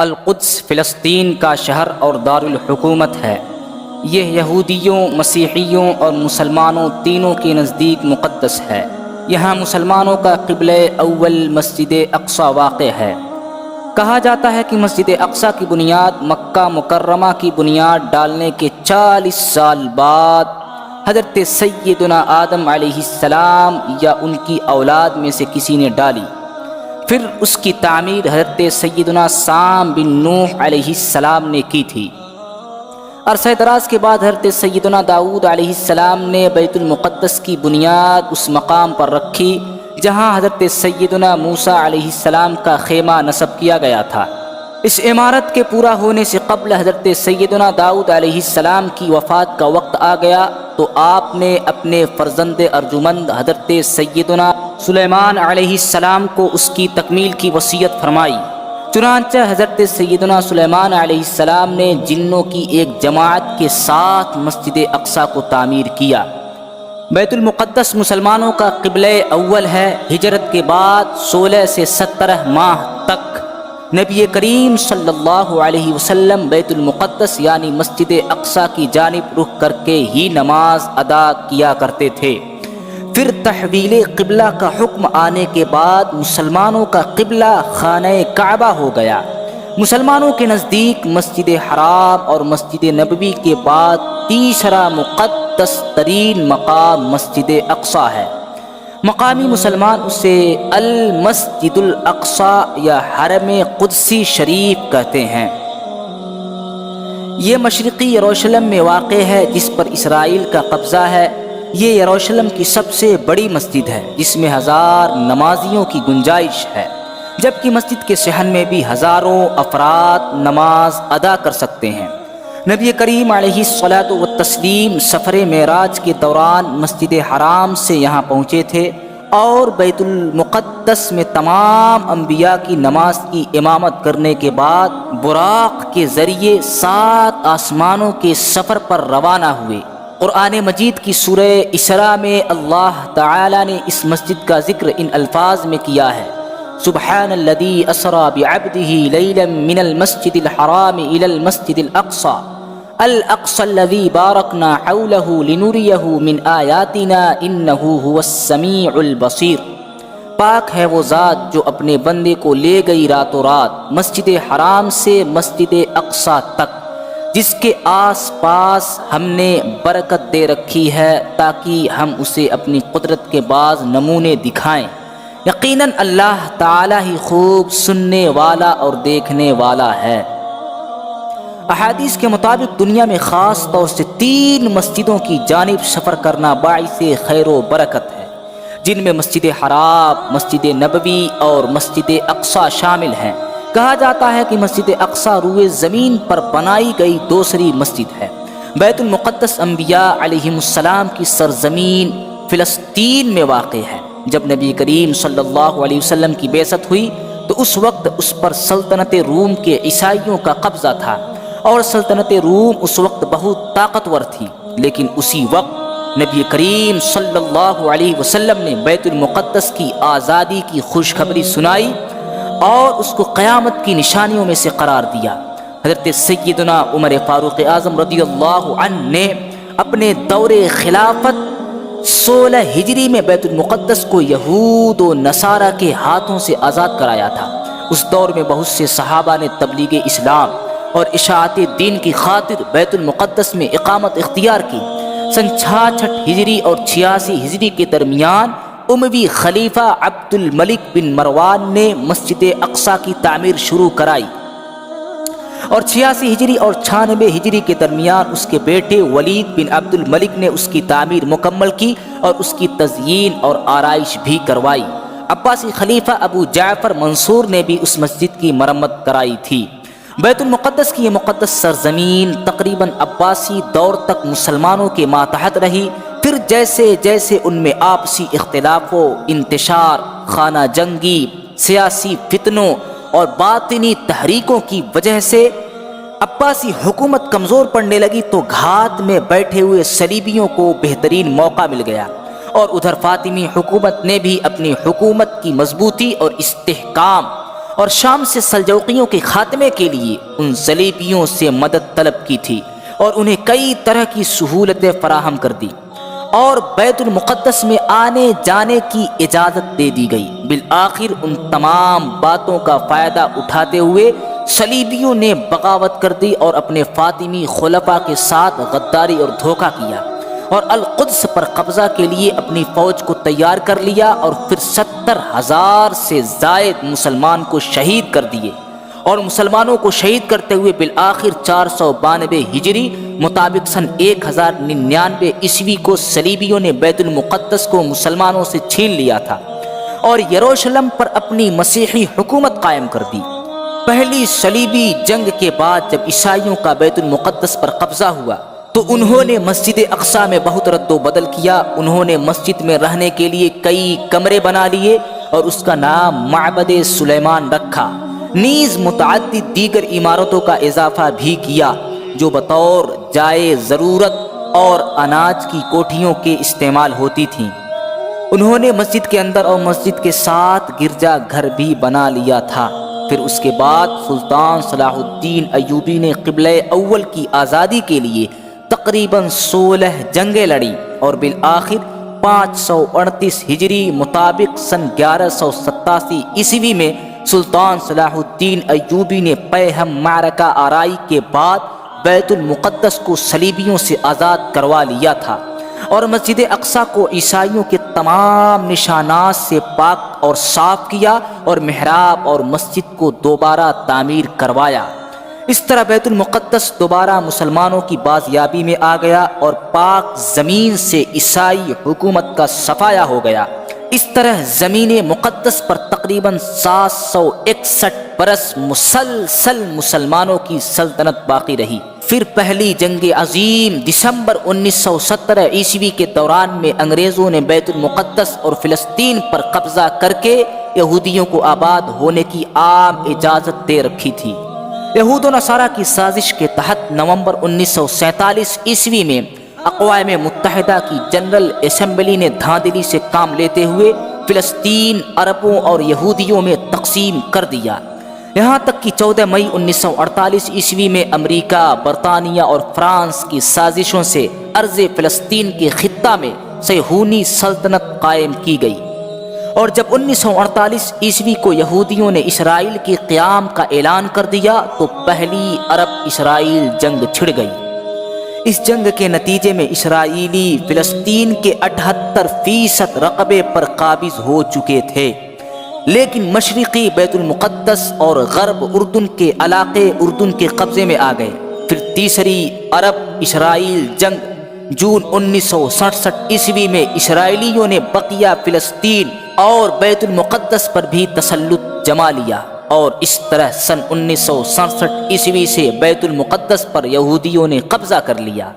القدس فلسطین کا شہر اور دارالحکومت ہے۔ یہ یہودیوں، مسیحیوں اور مسلمانوں تینوں کے نزدیک مقدس ہے۔ یہاں مسلمانوں کا قبلہ اول مسجد اقصی واقع ہے۔ کہا جاتا ہے کہ مسجد اقصی کی بنیاد مکہ مکرمہ کی بنیاد ڈالنے کے 40 سال بعد حضرت سیدنا آدم علیہ السلام یا ان کی اولاد میں سے کسی نے ڈالی۔ پھر اس کی تعمیر حضرت سیدنا سام بن نوح علیہ السلام نے کی تھی۔ عرصہ دراز کے بعد حضرت سیدنا داؤد علیہ السلام نے بیت المقدس کی بنیاد اس مقام پر رکھی جہاں حضرت سیدنا موسیٰ علیہ السلام کا خیمہ نصب کیا گیا تھا۔ اس عمارت کے پورا ہونے سے قبل حضرت سیدنا داؤد علیہ السلام کی وفات کا وقت آ گیا تو آپ نے اپنے فرزند ارجمند حضرت سیدنا سلیمان علیہ السلام کو اس کی تکمیل کی وصیت فرمائی۔ چنانچہ حضرت سیدنا سلیمان علیہ السلام نے جنوں کی ایک جماعت کے ساتھ مسجد اقصی کو تعمیر کیا۔ بیت المقدس مسلمانوں کا قبلہ اول ہے۔ ہجرت کے بعد 16 سے 17 ماہ تک نبی کریم صلی اللہ علیہ وسلم بیت المقدس یعنی مسجد اقصی کی جانب رخ کر کے ہی نماز ادا کیا کرتے تھے۔ پھر تحویل قبلہ کا حکم آنے کے بعد مسلمانوں کا قبلہ خانہ کعبہ ہو گیا۔ مسلمانوں کے نزدیک مسجد حرام اور مسجد نبوی کے بعد تیسرا مقدس ترین مقام مسجد اقصی ہے۔ مقامی مسلمان اسے المسجد الاقصی یا حرم قدسی شریف کہتے ہیں۔ یہ مشرقی یروشلم میں واقع ہے جس پر اسرائیل کا قبضہ ہے۔ یہ یروشلم کی سب سے بڑی مسجد ہے جس میں 1000 نمازیوں کی گنجائش ہے، جبکہ مسجد کے صحن میں بھی ہزاروں افراد نماز ادا کر سکتے ہیں۔ نبی کریم علیہ الصلاۃ والتسلیم سفر معراج کے دوران مسجد حرام سے یہاں پہنچے تھے اور بیت المقدس میں تمام انبیاء کی نماز کی امامت کرنے کے بعد براق کے ذریعے 7 آسمانوں کے سفر پر روانہ ہوئے۔ قرآن مجید کی سورہ اسراء میں اللہ تعالی نے اس مسجد کا ذکر ان الفاظ میں کیا ہے: سبحان الذی اسری بعبدہ لیلا من المسجد الحرام الی المسجد الاقصی الذی بارکنا حولہ لنریہ من آیاتنا انہ هو السمیع البصیر۔ پاک ہے وہ ذات جو اپنے بندے کو لے گئی راتوں رات مسجد حرام سے مسجد اقصی تک، جس کے آس پاس ہم نے برکت دے رکھی ہے تاکہ ہم اسے اپنی قدرت کے بعض نمونے دکھائیں۔ یقیناً اللہ تعالی ہی خوب سننے والا اور دیکھنے والا ہے۔ احادیث کے مطابق دنیا میں خاص طور سے 3 مسجدوں کی جانب سفر کرنا باعث خیر و برکت ہے، جن میں مسجد حرام، مسجد نبوی اور مسجد اقصی شامل ہیں۔ کہا جاتا ہے کہ مسجد اقصی روئے زمین پر بنائی گئی دوسری مسجد ہے۔ بیت المقدس انبیاء علیہم السلام کی سرزمین فلسطین میں واقع ہے۔ جب نبی کریم صلی اللہ علیہ وسلم کی بعثت ہوئی تو اس وقت اس پر سلطنت روم کے عیسائیوں کا قبضہ تھا اور سلطنت روم اس وقت بہت طاقتور تھی، لیکن اسی وقت نبی کریم صلی اللہ علیہ وسلم نے بیت المقدس کی آزادی کی خوشخبری سنائی اور اس کو قیامت کی نشانیوں میں سے قرار دیا۔ حضرت سیدنا عمر فاروق اعظم رضی اللہ عنہ نے اپنے دور خلافت 16 ہجری میں بیت المقدس کو یہود و نصارہ کے ہاتھوں سے آزاد کرایا تھا۔ اس دور میں بہت سے صحابہ نے تبلیغ اسلام اور اشاعت دین کی خاطر بیت المقدس میں اقامت اختیار کی۔ سن 66 ہجری اور 86 ہجری کے درمیان اموی خلیفہ عبد الملک بن مروان نے مسجد اقصی کی تعمیر شروع کرائی اور 86 ہجری اور 96 ہجری کے درمیان اس کے بیٹے ولید بن عبد الملک نے اس کی تعمیر مکمل کی اور اس کی تزئین اور آرائش بھی کروائی۔ عباسی خلیفہ ابو جعفر منصور نے بھی اس مسجد کی مرمت کرائی تھی۔ بیت المقدس کی یہ مقدس سرزمین تقریباً عباسی دور تک مسلمانوں کے ماتحت رہی۔ پھر جیسے جیسے ان میں آپسی اختلاف و انتشار، خانہ جنگی، سیاسی فتنوں اور باطنی تحریکوں کی وجہ سے عباسی حکومت کمزور پڑنے لگی تو گھات میں بیٹھے ہوئے صلیبیوں کو بہترین موقع مل گیا اور ادھر فاطمی حکومت نے بھی اپنی حکومت کی مضبوطی اور استحکام اور شام سے سلجوقیوں کے خاتمے کے لیے ان صلیبیوں سے مدد طلب کی تھی اور انہیں کئی طرح کی سہولتیں فراہم کر دی اور بیت المقدس میں آنے جانے کی اجازت دے دی گئی۔ بالآخر ان تمام باتوں کا فائدہ اٹھاتے ہوئے صلیبیوں نے بغاوت کر دی اور اپنے فاطمی خلفاء کے ساتھ غداری اور دھوکہ کیا اور القدس پر قبضہ کے لیے اپنی فوج کو تیار کر لیا اور پھر 70,000 سے زائد مسلمان کو شہید کر دیے اور مسلمانوں کو شہید کرتے ہوئے بالآخر 492 ہجری مطابق سن 1099 عیسوی کو صلیبیوں نے بیت المقدس کو مسلمانوں سے چھین لیا تھا اور یروشلم پر اپنی مسیحی حکومت قائم کر دی۔ پہلی صلیبی جنگ کے بعد جب عیسائیوں کا بیت المقدس پر قبضہ ہوا تو انہوں نے مسجد اقصیٰ میں بہت رد و بدل کیا۔ انہوں نے مسجد میں رہنے کے لیے کئی کمرے بنا لیے اور اس کا نام معبد سلیمان رکھا، نیز متعدد دیگر عمارتوں کا اضافہ بھی کیا جو بطور جائے ضرورت اور اناج کی کوٹھیوں کے استعمال ہوتی تھیں۔ انہوں نے مسجد کے اندر اور مسجد کے ساتھ گرجا گھر بھی بنا لیا تھا۔ پھر اس کے بعد سلطان صلاح الدین ایوبی نے قبلہ اول کی آزادی کے لیے تقریباً 16 جنگیں لڑی اور بالآخر 538 ہجری مطابق سن 1187 عیسوی میں سلطان صلاح الدین ایوبی نے پیہم معرکہ آرائی کے بعد بیت المقدس کو صلیبیوں سے آزاد کروا لیا تھا اور مسجد اقصیٰ کو عیسائیوں کے تمام نشانات سے پاک اور صاف کیا اور محراب اور مسجد کو دوبارہ تعمیر کروایا۔ اس طرح بیت المقدس دوبارہ مسلمانوں کی بازیابی میں آ گیا اور پاک زمین سے عیسائی حکومت کا صفایا ہو گیا۔ اس طرح زمین مقدس پر تقریباً 761 برس مسلسل مسلمانوں کی سلطنت باقی رہی۔ پھر پہلی جنگ عظیم دسمبر 1917 عیسوی کے دوران میں انگریزوں نے بیت المقدس اور فلسطین پر قبضہ کر کے یہودیوں کو آباد ہونے کی عام اجازت دے رکھی تھی۔ یہود و نصارہ کی سازش کے تحت نومبر 1947 عیسوی میں اقوام متحدہ کی جنرل اسمبلی نے دھاندلی سے کام لیتے ہوئے فلسطین عربوں اور یہودیوں میں تقسیم کر دیا، یہاں تک کہ 14 مئی 1948 عیسوی میں امریکہ، برطانیہ اور فرانس کی سازشوں سے ارض فلسطین کے خطہ میں صہیونی سلطنت قائم کی گئی، اور جب 1948 عیسوی کو یہودیوں نے اسرائیل کے قیام کا اعلان کر دیا تو پہلی عرب اسرائیل جنگ چھڑ گئی۔ اس جنگ کے نتیجے میں اسرائیلی فلسطین کے 78% رقبے پر قابض ہو چکے تھے، لیکن مشرقی بیت المقدس اور غرب اردن کے علاقے اردن کے قبضے میں آ گئے۔ پھر تیسری عرب اسرائیل جنگ جون 1967 عیسوی میں اسرائیلیوں نے بقیہ فلسطین اور بیت المقدس پر بھی تسلط جما لیا، اور اس طرح سن 1967 عیسوی سے بیت المقدس پر یہودیوں نے قبضہ کر لیا۔